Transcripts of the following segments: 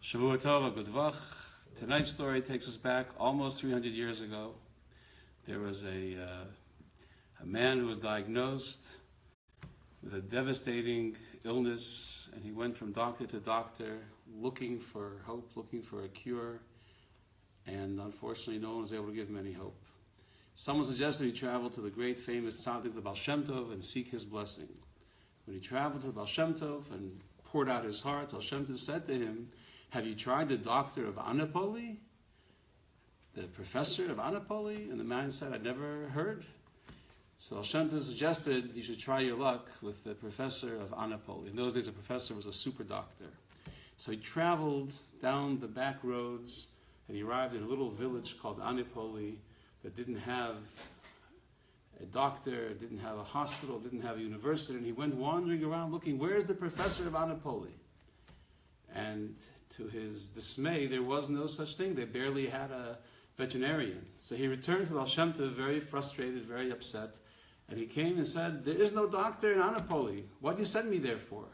Shavua Tova, good vach. Tonight's story takes us back almost 300 years ago. There was a man who was diagnosed with a devastating illness, and he went from doctor to doctor looking for hope, looking for a cure, and unfortunately no one was able to give him any hope. Someone suggested he travel to the great famous tzaddik, the Baal Shem Tov, and seek his blessing. When he traveled to the Baal Shem Tov and poured out his heart, Baal Shem Tov said to him, "Have you tried the Doctor of Anipoli? The professor of Anipoli?" And the man said, "I'd never heard." So Baal Shem Tov suggested you should try your luck with the professor of Anipoli. In those days, a professor was a super doctor. So he traveled down the back roads, and he arrived in a little village called Anipoli that didn't have a doctor, didn't have a hospital, didn't have a university, and he went wandering around looking, where's the professor of Anipoli? And to his dismay, there was no such thing. They barely had a veterinarian. So he returned to Baal Shem Tov very frustrated, very upset, and he came and said, "There is no doctor in Anipoli. What did you send me there for?"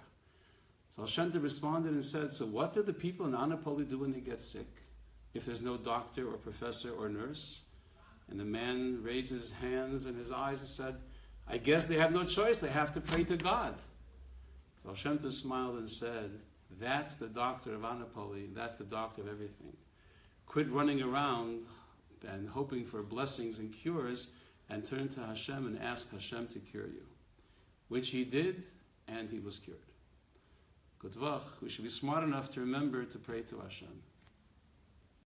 So Baal Shem Tov responded and said, "So what do the people in Anipoli do when they get sick, if there's no doctor or professor or nurse?" And the man raised his hands and his eyes and said, "I guess they have no choice. They have to pray to God." Baal Shem Tov smiled and said, "That's the doctor of Anipoli. That's the doctor of everything. Quit running around and hoping for blessings and cures, and turn to Hashem and ask Hashem to cure you." Which he did, and he was cured. Good vach. We should be smart enough to remember to pray to Hashem.